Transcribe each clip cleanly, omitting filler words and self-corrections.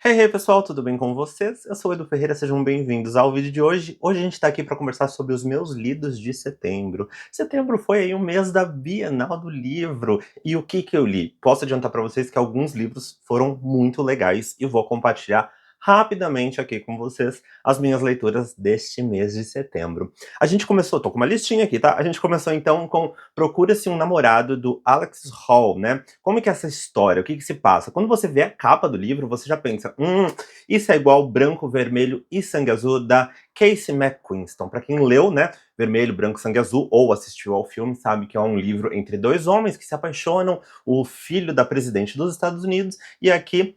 Hey, pessoal, tudo bem com vocês? Eu sou o Edu Ferreira, sejam bem-vindos ao vídeo de hoje. Hoje a gente tá aqui para conversar sobre os meus lidos de setembro. Setembro foi aí o mês da Bienal do Livro. E o que eu li? Posso adiantar para vocês que alguns livros foram muito legais e vou compartilhar rapidamente aqui com vocês as minhas leituras deste mês de setembro. A gente começou, tô com uma listinha aqui, tá? A gente começou então com Procura-se um Namorado, do Alex Hall, né? Como que é essa história? O que se passa? Quando você vê a capa do livro, você já pensa, isso é igual Branco, Vermelho e Sangue Azul, da Casey McQuiston. Para quem leu, né, Vermelho, Branco, Sangue Azul, ou assistiu ao filme, sabe que é um livro entre dois homens que se apaixonam, o filho da presidente dos Estados Unidos e aqui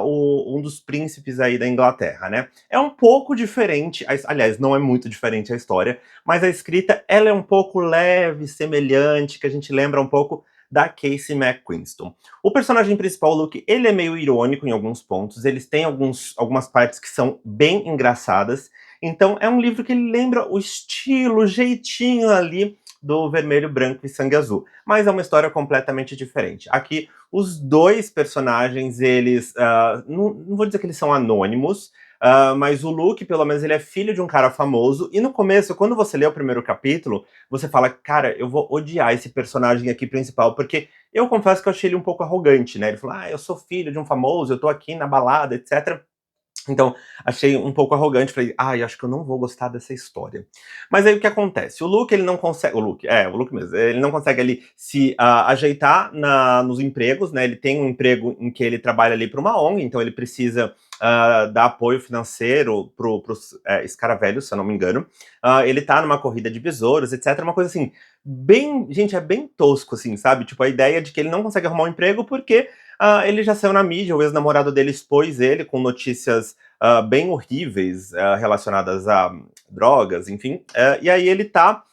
um dos príncipes aí da Inglaterra, né? É um pouco diferente, aliás, não é muito diferente a história, mas a escrita, ela é um pouco leve, semelhante, que a gente lembra um pouco da Casey McQuiston. O personagem principal, o Luke, ele é meio irônico em alguns pontos, eles têm algumas partes que são bem engraçadas, então é um livro que ele lembra o estilo, o jeitinho ali do Vermelho, Branco e Sangue Azul, mas é uma história completamente diferente. Aqui, os dois personagens, eles, não vou dizer que eles são anônimos, mas o Luke, pelo menos, ele é filho de um cara famoso, e no começo, quando você lê o primeiro capítulo, você fala, cara, eu vou odiar esse personagem aqui principal, porque eu confesso que eu achei ele um pouco arrogante, né? Ele falou, eu sou filho de um famoso, eu tô aqui na balada, etc. Então, achei um pouco arrogante, falei, acho que eu não vou gostar dessa história. Mas aí o que acontece? O Luke, ele não consegue, o Luke mesmo, ele não consegue ali se ajeitar nos empregos, né? Ele tem um emprego em que ele trabalha ali para uma ONG, então ele precisa dar apoio financeiro pros escaravelhos, se eu não me engano. Ele tá numa corrida de besouros, etc. Uma coisa assim, gente, é bem tosco, assim, sabe? Tipo, a ideia de que ele não consegue arrumar um emprego porque ele já saiu na mídia, o ex-namorado dele expôs ele com notícias bem horríveis relacionadas a drogas, enfim. E aí ele tá.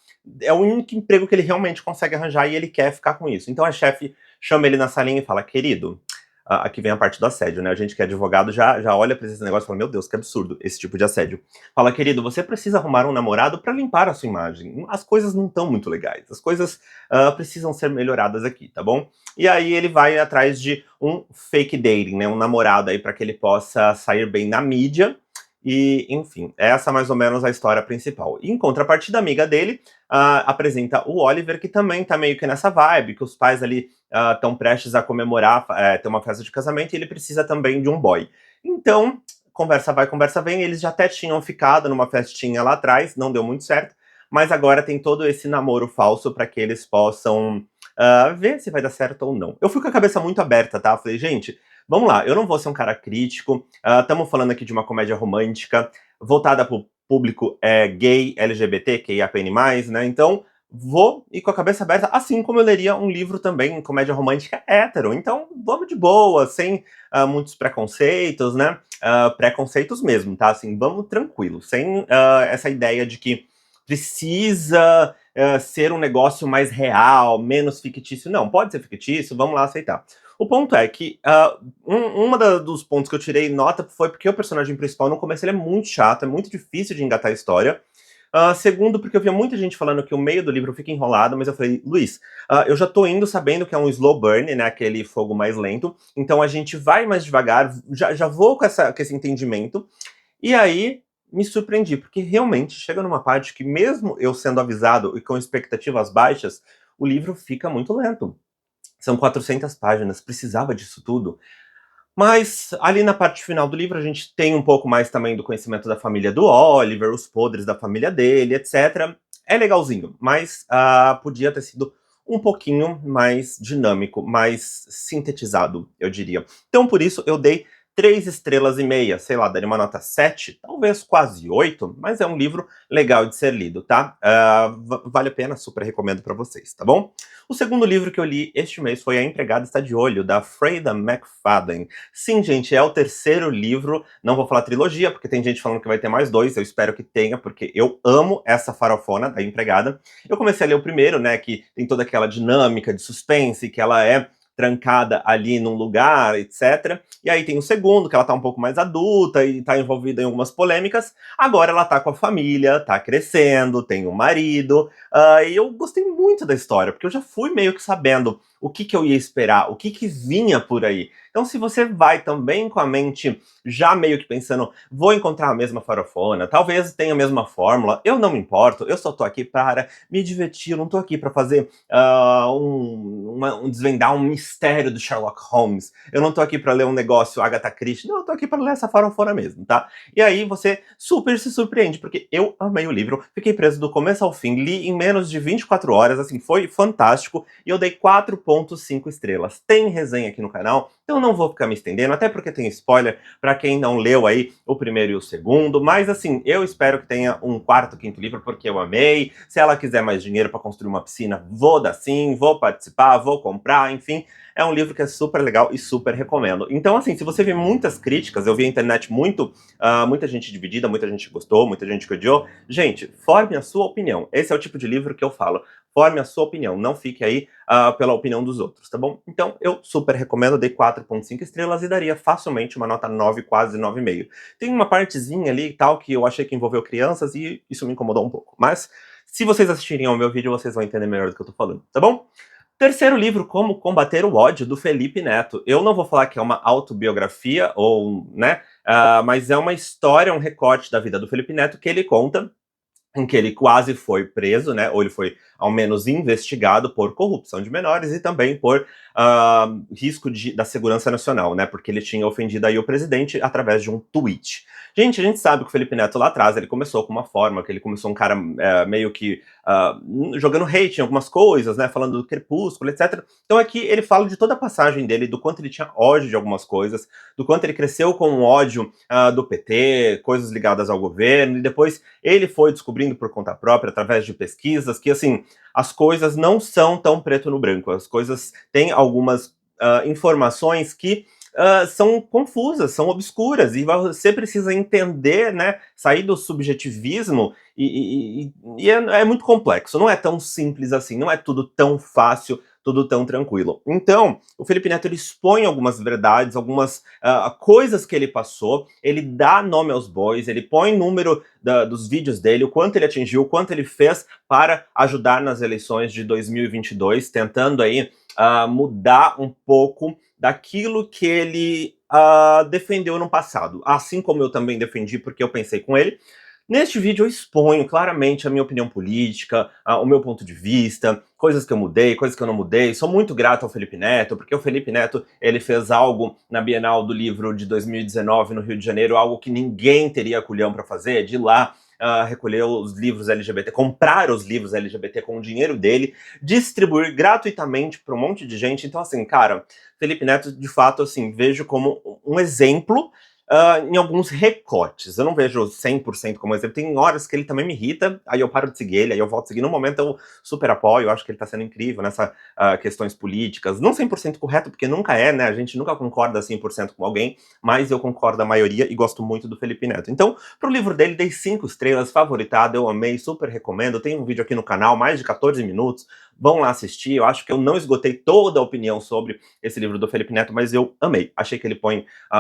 É o único emprego que ele realmente consegue arranjar e ele quer ficar com isso. Então a chefe chama ele na salinha e fala: querido, aqui vem a parte do assédio, né? A gente que é advogado já olha pra esse negócio e fala: meu Deus, que absurdo esse tipo de assédio. Fala, querido, você precisa arrumar um namorado pra limpar a sua imagem. As coisas não estão muito legais. As coisas precisam ser melhoradas aqui, tá bom? E aí ele vai atrás de um fake dating, né? Um namorado aí para que ele possa sair bem na mídia. E, enfim, essa é mais ou menos a história principal. Em contrapartida, a amiga dele apresenta o Oliver, que também tá meio que nessa vibe, que os pais ali estão prestes a comemorar, ter uma festa de casamento, e ele precisa também de um boy. Então, conversa vai, conversa vem, eles já até tinham ficado numa festinha lá atrás, não deu muito certo, mas agora tem todo esse namoro falso para que eles possam ver se vai dar certo ou não. Eu fui com a cabeça muito aberta, tá? Falei, gente, vamos lá, eu não vou ser um cara crítico, estamos falando aqui de uma comédia romântica, voltada pro público gay, LGBT, QIAPN+, né? Então, vou ir com a cabeça aberta, assim como eu leria um livro também, comédia romântica hétero. Então, vamos de boa, sem muitos preconceitos, né? Preconceitos mesmo, tá? Assim, vamos tranquilo, sem essa ideia de que precisa ser um negócio mais real, menos fictício. Não, pode ser fictício, vamos lá aceitar. O ponto é que dos pontos que eu tirei nota foi porque o personagem principal no começo ele é muito chato, é muito difícil de engatar a história. Segundo, porque eu via muita gente falando que o meio do livro fica enrolado, mas eu falei, Luiz, eu já tô indo sabendo que é um slow burn, né, aquele fogo mais lento, então a gente vai mais devagar, já vou com esse entendimento, e aí me surpreendi, porque realmente chega numa parte que, mesmo eu sendo avisado e com expectativas baixas, o livro fica muito lento. São 400 páginas, precisava disso tudo. Mas ali na parte final do livro a gente tem um pouco mais também do conhecimento da família do Oliver, os podres da família dele, etc. É legalzinho, mas podia ter sido um pouquinho mais dinâmico, mais sintetizado, eu diria. Então por isso eu dei 3 estrelas e meia, sei lá, daria uma nota 7, talvez quase 8, mas é um livro legal de ser lido, tá? Vale a pena, super recomendo pra vocês, tá bom? O segundo livro que eu li este mês foi A Empregada Está de Olho, da Freida McFadden. Sim, gente, é o terceiro livro, não vou falar trilogia, porque tem gente falando que vai ter mais dois, eu espero que tenha, porque eu amo essa farofona da empregada. Eu comecei a ler o primeiro, né, que tem toda aquela dinâmica de suspense, que ela é trancada ali num lugar, etc. E aí tem o segundo, que ela tá um pouco mais adulta e tá envolvida em algumas polêmicas. Agora ela tá com a família, tá crescendo, tem um marido. E eu gostei muito da história, porque eu já fui meio que sabendo o que, que eu ia esperar, o que, que vinha por aí. Então, se você vai também com a mente já meio que pensando, vou encontrar a mesma farofona, talvez tenha a mesma fórmula, eu não me importo, eu só tô aqui para me divertir, eu não tô aqui para fazer desvendar um mistério do Sherlock Holmes, eu não tô aqui para ler um negócio Agatha Christie, não, eu tô aqui para ler essa farofona mesmo, tá? E aí você super se surpreende, porque eu amei o livro, fiquei preso do começo ao fim, li em menos de 24 horas, assim, foi fantástico, e eu dei 4,5 estrelas. Tem resenha aqui no canal, então eu não vou ficar me estendendo, até porque tem spoiler para quem não leu aí o primeiro e o segundo, mas assim, eu espero que tenha um quarto, quinto livro, porque eu amei. Se ela quiser mais dinheiro para construir uma piscina, vou dar sim, vou participar, vou comprar, enfim. É um livro que é super legal e super recomendo. Então, assim, se você vê muitas críticas, eu vi a internet muita gente dividida, muita gente gostou, muita gente que odiou. Gente, forme a sua opinião. Esse é o tipo de livro que eu falo. Forme a sua opinião, não fique aí pela opinião dos outros, tá bom? Então, eu super recomendo, dei 4,5 estrelas e daria facilmente uma nota 9, quase 9,5. Tem uma partezinha ali e tal que eu achei que envolveu crianças e isso me incomodou um pouco. Mas, se vocês assistirem ao meu vídeo, vocês vão entender melhor do que eu tô falando, tá bom? Terceiro livro, Como Combater o Ódio, do Felipe Neto. Eu não vou falar que é uma autobiografia, ou, né, mas é uma história, um recorte da vida do Felipe Neto que ele conta em que ele quase foi preso, né, ou ele foi ao menos investigado por corrupção de menores e também por risco da segurança nacional, né, porque ele tinha ofendido aí o presidente através de um tweet. Gente, a gente sabe que o Felipe Neto lá atrás, ele começou com uma forma, que ele começou um cara meio que jogando hate em algumas coisas, né, falando do Crepúsculo, etc. Então aqui ele fala de toda a passagem dele, do quanto ele tinha ódio de algumas coisas, do quanto ele cresceu com o ódio do PT, coisas ligadas ao governo, e depois ele foi descobrindo por conta própria, através de pesquisas, que assim, as coisas não são tão preto no branco, as coisas têm algumas informações que são confusas, são obscuras, e você precisa entender, né, sair do subjetivismo, é muito complexo, não é tão simples assim, não é tudo tão fácil, tudo tão tranquilo. Então, o Felipe Neto ele expõe algumas verdades, algumas coisas que ele passou, ele dá nome aos bois, ele põe número dos vídeos dele, o quanto ele atingiu, o quanto ele fez para ajudar nas eleições de 2022, tentando aí mudar um pouco daquilo que ele defendeu no passado, assim como eu também defendi, porque eu pensei com ele. Neste vídeo eu exponho claramente a minha opinião política, o meu ponto de vista, coisas que eu mudei, coisas que eu não mudei. Sou muito grato ao Felipe Neto, porque o Felipe Neto ele fez algo na Bienal do Livro de 2019 no Rio de Janeiro, algo que ninguém teria culhão para fazer, de ir lá recolher os livros LGBT, comprar os livros LGBT com o dinheiro dele, distribuir gratuitamente para um monte de gente. Então, assim, cara, Felipe Neto, de fato, assim, vejo como um exemplo em alguns recortes. Eu não vejo 100% como exemplo. Tem horas que ele também me irrita, aí eu paro de seguir ele, aí eu volto a seguir. No momento eu super apoio, eu acho que ele tá sendo incrível nessas questões políticas. Não 100% correto, porque nunca é, né? A gente nunca concorda 100% com alguém, mas eu concordo a maioria e gosto muito do Felipe Neto. Então, pro livro dele, dei 5 estrelas, favoritado, eu amei, super recomendo. Tem um vídeo aqui no canal, mais de 14 minutos. Vão lá assistir. Eu acho que eu não esgotei toda a opinião sobre esse livro do Felipe Neto, mas eu amei. Achei que ele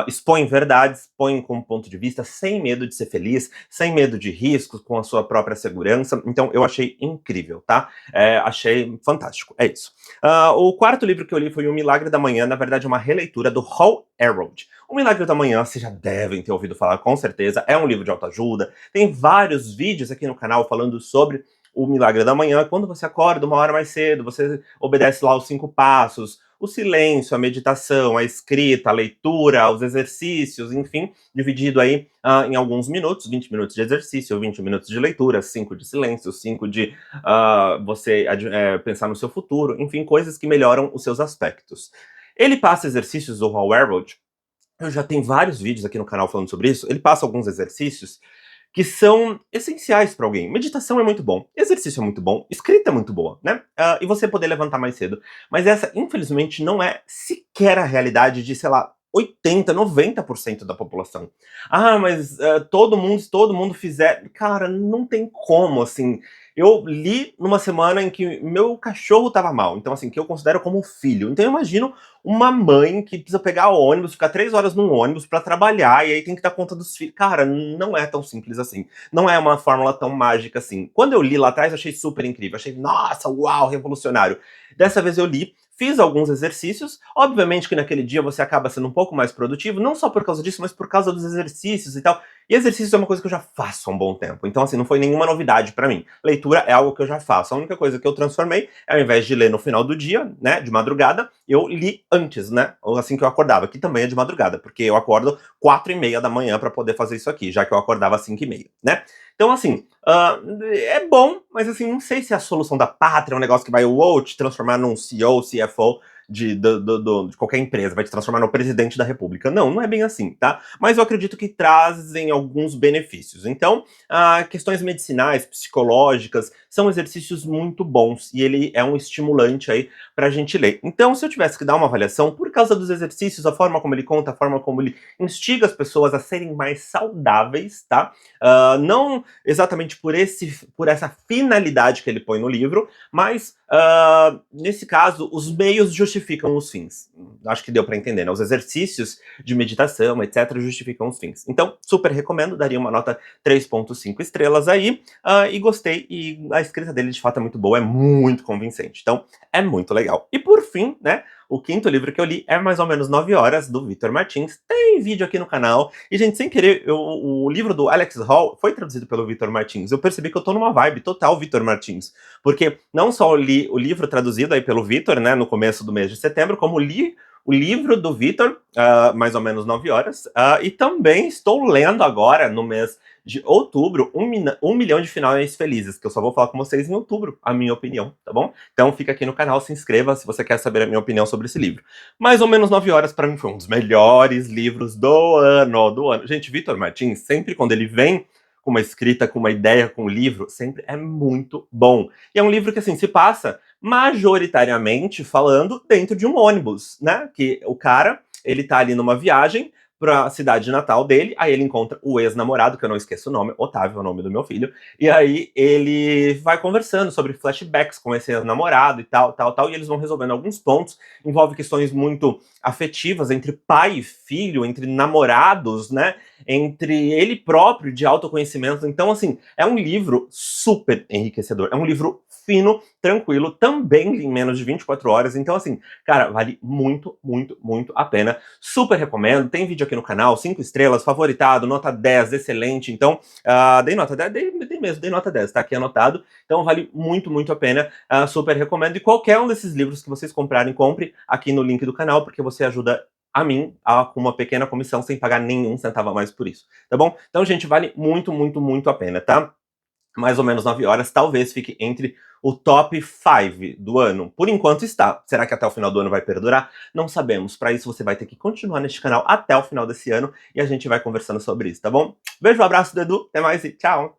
expõe verdades, põe como ponto de vista, sem medo de ser feliz, sem medo de riscos, com a sua própria segurança. Então eu achei incrível, tá? Achei fantástico, é isso. O quarto livro que eu li foi O Milagre da Manhã, na verdade uma releitura do Hal Elrod. O Milagre da Manhã, vocês já devem ter ouvido falar, com certeza, é um livro de autoajuda. Tem vários vídeos aqui no canal falando sobre o Milagre da Manhã. Quando você acorda uma hora mais cedo, você obedece lá os 5 passos, o silêncio, a meditação, a escrita, a leitura, os exercícios, enfim, dividido aí em alguns minutos, 20 minutos de exercício, 20 minutos de leitura, 5 de silêncio, 5 de você pensar no seu futuro, enfim, coisas que melhoram os seus aspectos. Ele passa exercícios do Hal Elrod, eu já tenho vários vídeos aqui no canal falando sobre isso, ele passa alguns exercícios que são essenciais para alguém. Meditação é muito bom, exercício é muito bom, escrita é muito boa, né? E você poder levantar mais cedo. Mas essa, infelizmente, não é sequer a realidade de, sei lá, 80, 90% da população. Mas se todo mundo fizer... Cara, não tem como, assim... eu li numa semana em que meu cachorro tava mal, então assim, que eu considero como filho. Então eu imagino uma mãe que precisa pegar o ônibus, ficar 3 horas num ônibus pra trabalhar, e aí tem que dar conta dos filhos. Cara, não é tão simples assim. Não é uma fórmula tão mágica assim. Quando eu li lá atrás, eu achei super incrível. Achei, nossa, uau, revolucionário. Dessa vez eu li, fiz alguns exercícios. Obviamente que naquele dia você acaba sendo um pouco mais produtivo, não só por causa disso, mas por causa dos exercícios e tal. E exercício é uma coisa que eu já faço há um bom tempo. Então, assim, não foi nenhuma novidade pra mim. Leitura é algo que eu já faço. A única coisa que eu transformei, ao invés de ler no final do dia, né, de madrugada, eu li antes, né, ou assim que eu acordava, que também é de madrugada, porque eu acordo 4h30 da manhã pra poder fazer isso aqui, já que eu acordava às 5h30, né? Então, assim, é bom, mas assim, não sei se é a solução da pátria, é um negócio que vai te transformar num CEO, CFO de qualquer empresa, vai te transformar no presidente da república. Não, não é bem assim, tá? Mas eu acredito que trazem alguns benefícios. Então, questões medicinais, psicológicas, são exercícios muito bons e ele é um estimulante aí pra gente ler. Então, se eu tivesse que dar uma avaliação, por causa dos exercícios, a forma como ele conta, a forma como ele instiga as pessoas a serem mais saudáveis, tá? Não exatamente por essa finalidade que ele põe no livro, mas nesse caso, os meios justificam os fins. Acho que deu para entender, né? Os exercícios de meditação, etc., justificam os fins. Então, super recomendo, daria uma nota 3,5 estrelas aí, e gostei, e a escrita dele de fato é muito boa, é muito convincente. Então, é muito legal. E por fim, né? O quinto livro que eu li é mais ou menos 9 horas, do Victor Martins. Tem vídeo aqui no canal. E, gente, sem querer, o livro do Alex Hall foi traduzido pelo Victor Martins. Eu percebi que eu tô numa vibe total Victor Martins. Porque não só li o livro traduzido aí pelo Victor, né, no começo do mês de setembro, como li o livro do Victor, mais ou menos 9 horas, e também estou lendo agora, no mês de outubro, 1 milhão de finais felizes, que eu só vou falar com vocês em outubro, a minha opinião, tá bom? Então fica aqui no canal, se inscreva se você quer saber a minha opinião sobre esse livro. Mais ou menos 9 horas pra mim foi um dos melhores livros do ano. Gente, Victor Martins, sempre quando ele vem com uma escrita, com uma ideia, com um livro, sempre é muito bom. E é um livro que, assim, se passa majoritariamente falando dentro de um ônibus, né? Que o cara, ele tá ali numa viagem pra cidade natal dele, aí ele encontra o ex-namorado, que eu não esqueço o nome, Otávio é o nome do meu filho, e aí ele vai conversando sobre flashbacks com esse ex-namorado e tal, e eles vão resolvendo alguns pontos, envolve questões muito afetivas entre pai e filho, entre namorados, né? Entre ele próprio, de autoconhecimento. Então, assim, é um livro super enriquecedor. É um livro fino, tranquilo, também em menos de 24 horas. Então, assim, cara, vale muito, muito, muito a pena. Super recomendo. Tem vídeo aqui no canal, 5 estrelas, favoritado, nota 10, excelente. Então, dei nota 10, dei nota 10, tá aqui anotado. Então, vale muito, muito a pena. Super recomendo. E qualquer um desses livros que vocês comprarem, compre aqui no link do canal, porque você ajuda a mim com uma pequena comissão sem pagar nenhum centavo a mais por isso, tá bom? Então, gente, vale muito, muito, muito a pena, tá? Mais ou menos 9 horas, talvez fique entre o top 5 do ano. Por enquanto está. Será que até o final do ano vai perdurar? Não sabemos. Para isso, você vai ter que continuar neste canal até o final desse ano e a gente vai conversando sobre isso, tá bom? Beijo, um abraço do Edu, até mais e tchau!